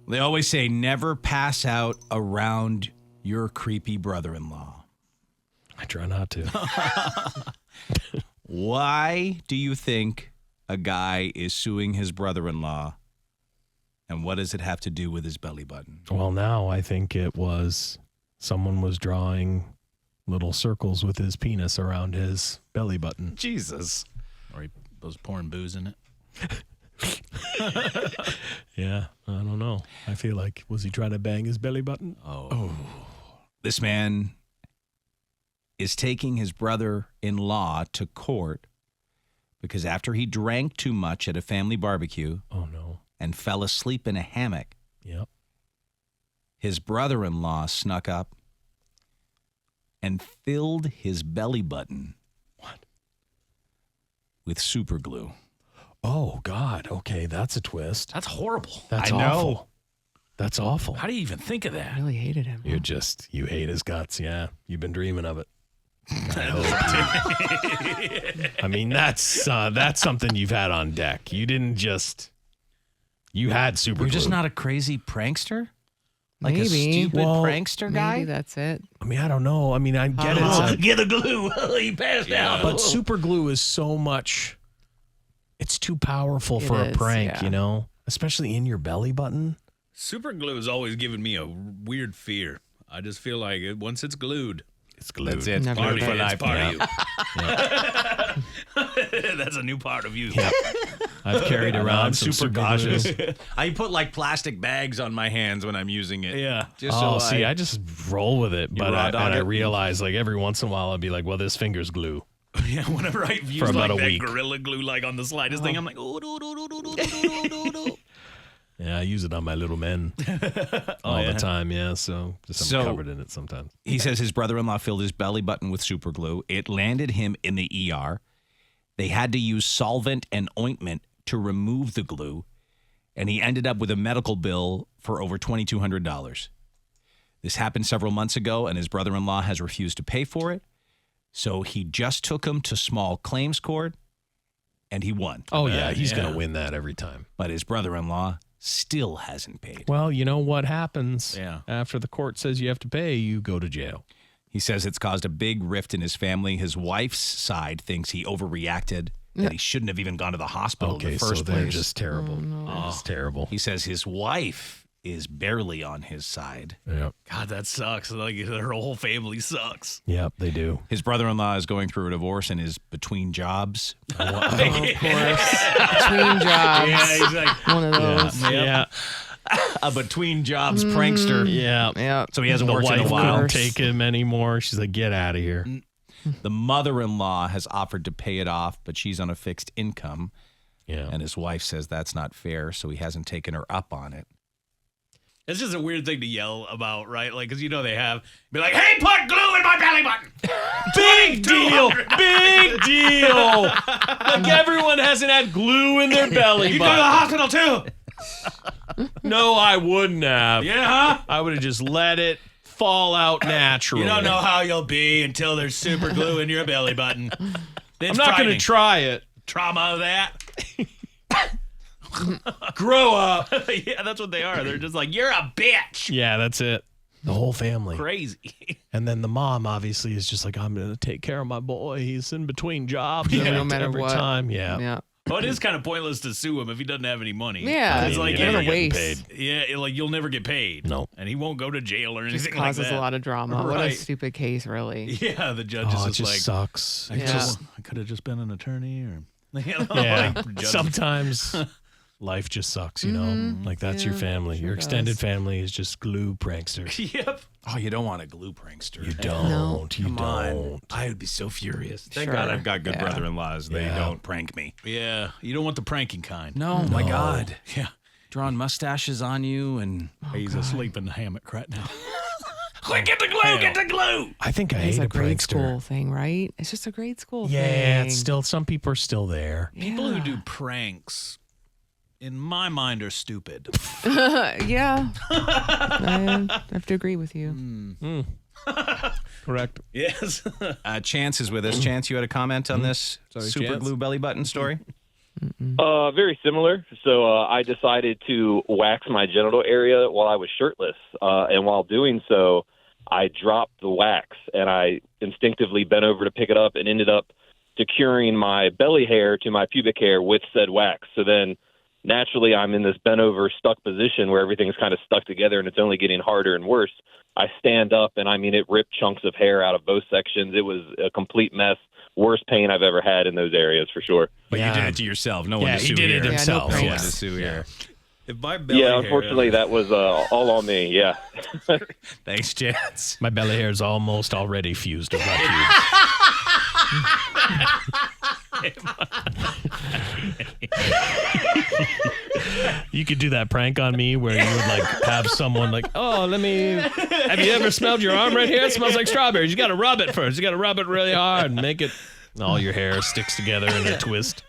They always say never pass out around your creepy brother-in-law. I try not to. Why do you think a guy is suing his brother-in-law, and what does it have to do with his belly button? Well, now I think it was someone was drawing little circles with his penis around his belly button. Jesus. Or he was pouring booze in it. Yeah, I don't know. I feel like, was he trying to bang his belly button? Oh. This man is taking his brother-in-law to court because after he drank too much at a family barbecue Oh, no. and fell asleep in a hammock, Yep. his brother-in-law snuck up and filled his belly button with superglue. Oh, God. Okay, that's a twist. That's horrible. That's I know. awful. That's awful. How do you even think of I that? really hated him. You hate his guts. Yeah, you've been dreaming of it. I mean, that's something you've had on deck. You didn't just, you had super You're just glue. not a crazy prankster? Like a Maybe. stupid Well, prankster guy? Maybe that's it. I mean, I don't know. I mean, I get it. Get the glue. He passed out. But super glue is so much, it's too powerful for It a is, prank, yeah. you know? Especially in your belly button. Super glue has always given me a weird fear. I just feel like once it's glued, It's glued. That's it. Never part Glued of for it's part of Yeah. you. That's a new part of you. I've carried around I'm some super glue. cautious. I put like plastic bags on my hands when I'm using it. Yeah. Just Oh, so see, I just roll with it, but raw dog I it? realize like every once in a while I'll be like, well, this finger's glue. Yeah, whenever I've used about like a that week. Gorilla Glue like on the slightest thing, I'm like, oh, do, do, do, do, do, do, do, do. Yeah, I use it on my little men all the time. Yeah, so I'm covered in it sometimes. He says his brother-in-law filled his belly button with super glue. It landed him in the ER. They had to use solvent and ointment to remove the glue, and he ended up with a medical bill for over $2,200. This happened several months ago, and his brother-in-law has refused to pay for it. So he just took him to small claims court, and he won. Oh yeah, he's yeah. gonna win that every time. But his brother-in-law still hasn't paid. Well, you know what happens? Yeah. After the court says you have to pay, you go to jail. He says it's caused a big rift in his family. His wife's side thinks he overreacted, that he shouldn't have even gone to the hospital in Okay, the first so they're place. just terrible. It's terrible. He says his wife is barely on his side. Yep. God, that sucks. Like her whole family sucks. Yep, they do. His brother-in-law is going through a divorce and is between jobs. Of course. Between jobs. Yeah, he's like, One of those. Yeah. A between jobs prankster. Yeah. Yeah. So he hasn't The worked in a wife while. couldn't take him anymore. She's like, get out of here. The mother-in-law has offered to pay it off, but she's on a fixed income. Yeah. And his wife says that's not fair, so he hasn't taken her up on it. it's just a weird thing to yell about, right? Like, because you know they have, be like, hey, put glue in my belly button. Big deal. Big deal. Like everyone hasn't had glue in their belly You go to the button. hospital too. No, I wouldn't have. Yeah, huh? I would have just let it fall out naturally. You don't know how you'll be until there's super glue in your belly button. I'm not going to try it. trauma of that. Grow up. Yeah, that's what they are. They're just like, you're a bitch. Yeah, that's it. The whole family. Crazy. And then the mom obviously is just like, I'm going to take care of my boy. He's in between jobs Yeah, no matter every what. time. Yeah. Yeah. Well, it is kind of pointless to sue him if he doesn't have any money. Yeah. It's like, you're What never a getting waste. paid. yeah, like you'll never get paid. No. And he won't go to jail or anything Just like causes that. a lot of drama. What a Right. stupid case, really. Yeah, the judge Oh, it is just like, sucks. Yeah. I could have just been an attorney or, you know, Yeah. like, judge- Sometimes life just sucks, you know? Like that's your Yeah, family. sure Your does. extended family is just glue pranksters. Yep. Oh, you don't want a glue prankster. You don't. No. You Come on. don't. I would be so furious. Thank Sure. God I've got good Yeah. brother-in-laws. They Yeah. don't prank me. Yeah, you don't want the pranking kind. No, my God. Yeah. Drawing mustaches on you and... He's asleep in the hammock right now. Quick, get the glue, get the glue. I think I It's hate a a grade prankster. school thing, right? It's just a grade school thing. Yeah, it's still, some people are still there. People who do pranks, in my mind, are stupid. Yeah. I have to agree with you. Correct. Yes. Chance is with us. Chance, you had a comment on this Sorry, super Chance. glue belly button story? Very similar. So I decided to wax my genital area while I was shirtless. And while doing so, I dropped the wax and I instinctively bent over to pick it up and ended up securing my belly hair to my pubic hair with said wax. So then naturally I'm in this bent over stuck position where everything's kind of stuck together and it's only getting harder and worse. I stand up and I mean, it ripped chunks of hair out of both sections. It was a complete mess. Worst pain I've ever had in those areas for sure. But you did it to yourself. No one to sue he did here. it himself. no No one pranks. to sue here. If my belly Yeah, hair unfortunately, that was all on me. Yeah. Thanks, Chance. My belly hair is almost already fused with my pubes. You could do that prank on me where you would like have someone like, oh, have you ever smelled your arm right here? It smells like strawberries. You got to rub it first. You got to rub it really hard and make it, all your hair sticks together in a twist.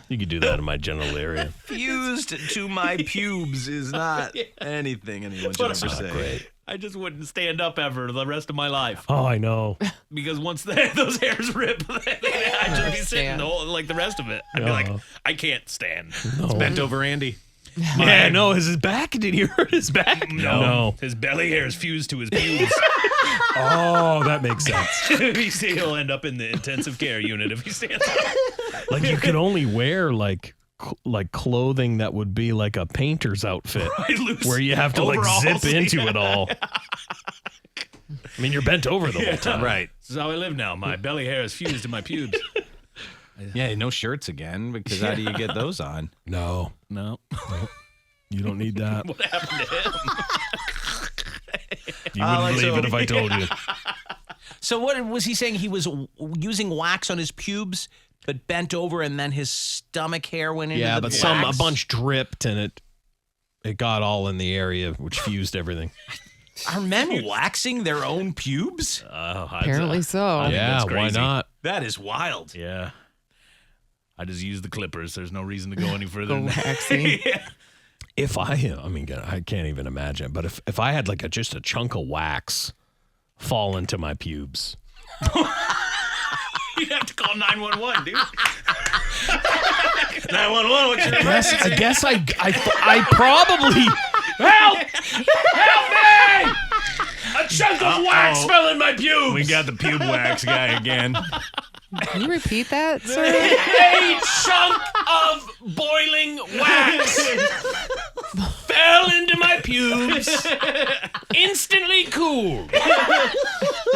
You could do that in my genital area. Fused to my pubes is not anything anyone should ever say. Great. I just wouldn't stand up ever the rest of my life Oh, I know. because once those hairs rip, I'd just be sitting like the rest of it. I'd be like, I can't stand. No. Bent over Andy. Yeah, no, is his back? Did he hurt his back? No. His belly hair is fused to his pubes. Oh, that makes sense. He'll end up in the intensive care unit if he stands up. Like you could only wear like clothing that would be like a painter's outfit Loose where you have to like overalls. zip into it all. I mean, you're bent over the whole time. Right. This is how I live now. My belly hair is fused to my pubes. Yeah, no shirts again because how do you get those on? No, No. you don't need that. What happened to him? You wouldn't believe it if I told you. So what was he saying? He was using wax on his pubes, but bent over, and then his stomach hair went into Yeah, the but wax? a bunch dripped and it got all in the area, which fused everything. Are men waxing their own pubes? Apparently so. I think Yeah, that's why crazy. not? That is wild. Yeah. I just use the clippers. There's no reason to go any further Go than that. waxing. If I mean, I can't even imagine, but if I had like just a chunk of wax fall into my pubes. You'd have to call 911, dude. 911, what's your I guess I probably help me! A chunk of wax fell in my pubes. We got the pube wax guy again. Can you repeat that, sir? A chunk of boiling wax fell into my pubes, instantly cooled,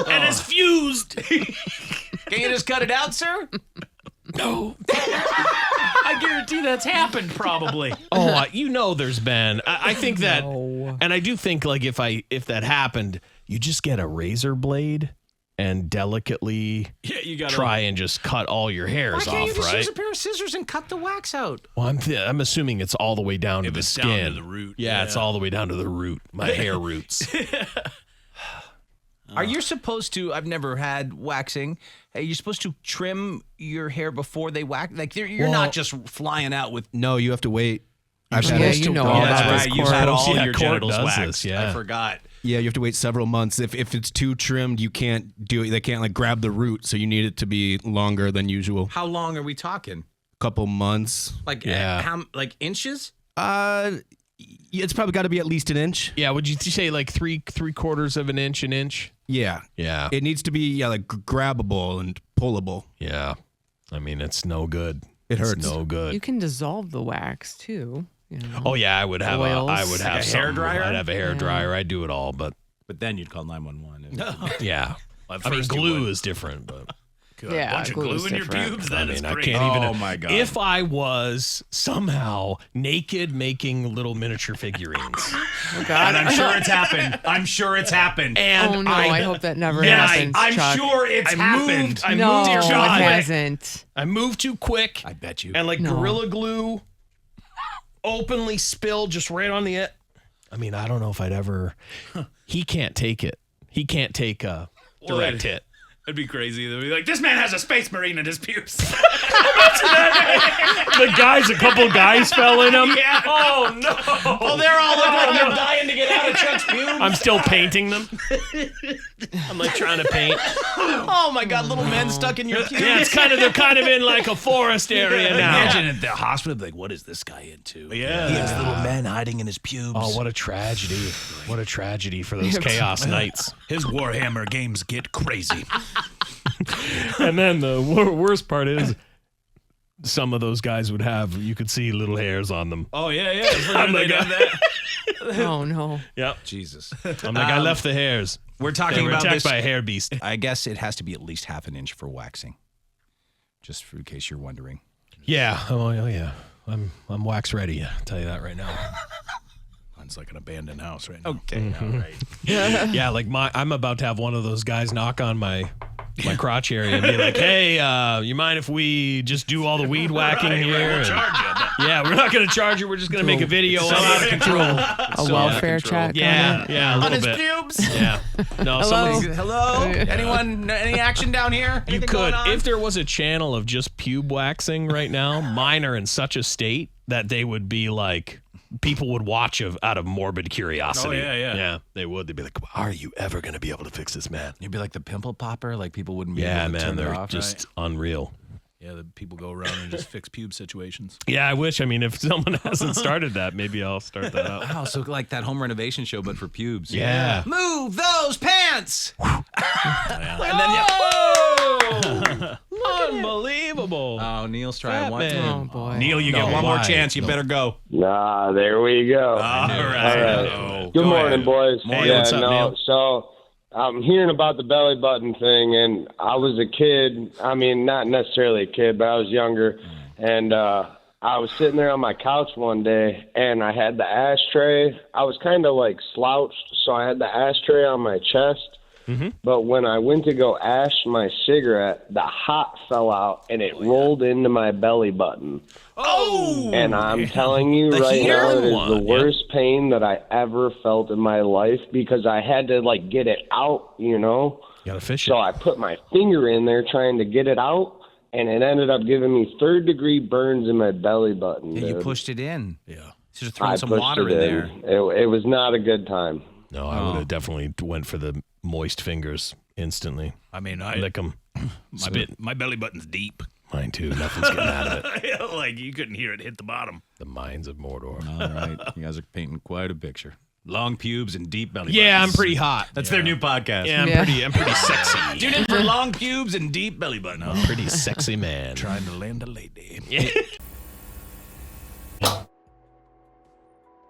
and is fused. Can you just cut it out, sir? No. I guarantee that's happened, probably. Oh, there's been. I think that, No. and I do think like if that happened, you just get a razor blade and delicately Yeah, you got try and just cut all your hairs Why can't you off, just right? use a pair of scissors and cut the wax out? Well, I'm assuming it's all the way down to the it's skin. down to the root, Yeah, it's yeah. all the way down to the root. My hair roots. Are you supposed to? I've never had waxing. Are you supposed to trim your hair before they wax? Like you're Well- not just flying out with. No, you have to wait. I've had Yeah, it- you know Oh, all that's about right. this, You've had Court. all Yeah, your Court genitals does waxed. this, yeah. I forgot. Yeah, you have to wait several months. If it's too trimmed, you can't do it. They can't like grab the root, so you need it to be longer than usual. How long are we talking? Couple months. Like Yeah. like inches? It's probably got to be at least an inch. Yeah, would you say like three quarters of an inch? Yeah, Yeah. it needs to be like grabbable and pullable. Yeah. I mean, it's no good. It It's hurts. no good. You can dissolve the wax too. You know. Oh yeah, I would have Oils. I would have Like a something. hairdryer? I'd have a hair dryer. I'd do it all, but But then you'd call 911. yeah. At I mean, first you glue would. is different, but Yeah, bunch of glue glue is in your different. pubes. I That is mean, I crazy. can't even. Oh, my God. If I was somehow naked making little miniature figurines, Oh God. I'm sure it's happened. I'm sure it's happened. and Oh no! I hope that never Yes, happens. I'm Chuck. sure it's happened. I No, moved it too quick. hasn't. I moved too quick. I bet you. And like No. Gorilla Glue openly spilled just right on the edge. I mean, I don't know if I'd ever. He can't take it. He can't take a direct hit. It'd be crazy. They'd be like, this man has a space marine in his pubes. The guys, a couple guys fell in him. Yeah. Oh no! oh, they're all looking like they're dying to get out of Chuck's pubes. I'm still painting them. I'm like trying to paint. Oh my God, little men stuck in your pubes. Yeah, they're kind of in like a forest area now. Imagine at the hospital, like, what is this guy into? Yeah. He has little men hiding in his pubes. Oh, what a tragedy. What a tragedy for those chaos nights. His Warhammer games get crazy. And then the worst part is some of those guys would have, you could see little hairs on them. Oh, yeah. I'm like, Oh no. yep. Jesus. I'm like, I left the hairs. We're They talking were about attacked this. by a hair beast. I guess it has to be at least half an inch for waxing. Just in case you're wondering. Yeah. Oh, yeah. I'm wax ready. I'll tell you that right now. It's like an abandoned house right now. Okay, all right. Yeah, like I'm about to have one of those guys knock on my crotch area and be like, "Hey, you mind if we just do all the weed whacking here?" We'll And- charge you. yeah, we're not going to charge you. We're just going to make a video. So out of control. A welfare check. Yeah, yeah, a On little his bit. pubes. Yeah. No, Hello? Hello? Anyone? Any action down here? You Anything could, going on? if there was a channel of just pube waxing right now, mine are in such a state that they would be like, people would watch out of morbid curiosity. Oh, yeah. Yeah, they would. They'd be like, are you ever going to be able to fix this, man? You'd be like the pimple popper. Like people wouldn't be Yeah, able to man, turn it they're off. just unreal. Yeah, the people go around and just fix pube situations. Yeah, I wish. I mean, if someone hasn't started that, maybe I'll start that up. Oh, so like that home renovation show, but for pubes. Yeah. Move those pants. And then unbelievable. Oh, Neil's trying Fat one. man. Oh boy. Neil, you No, get one more why? chance. You better go. Nah, there we go. All right. All Good morning, boys. Morning. What's up, Neil? So I'm hearing about the belly button thing, and I was a kid. I mean, not necessarily a kid, but I was younger. And I was sitting there on my couch one day, and I had the ashtray. I was kind of like slouched, so I had the ashtray on my chest. But when I went to go ash my cigarette, the hot fell out, and it rolled into my belly button. Oh! And I'm telling you The right heater? now, it is One, the yeah. worst pain that I ever felt in my life because I had to, like, get it out, you know? You gotta fish it. So I put my finger in there trying to get it out, and it ended up giving me third-degree burns in my belly button, Yeah, you dude. pushed it in. Yeah. Should have I thrown some pushed water it in there. It was not a good time. No, I would have definitely went for the moist fingers instantly. I mean, Lick them. Spit. my belly button's deep. Mine too. Nothing's getting out of it. Like, you couldn't hear it hit the bottom. The mines of Mordor. All right. You guys are painting quite a picture. Long pubes and deep belly Yeah, I'm buttons. pretty hot. That's their new podcast. Yeah, Yeah. I'm pretty sexy. Tune in for long pubes and deep belly buttons. Pretty sexy man. Trying to land a lady.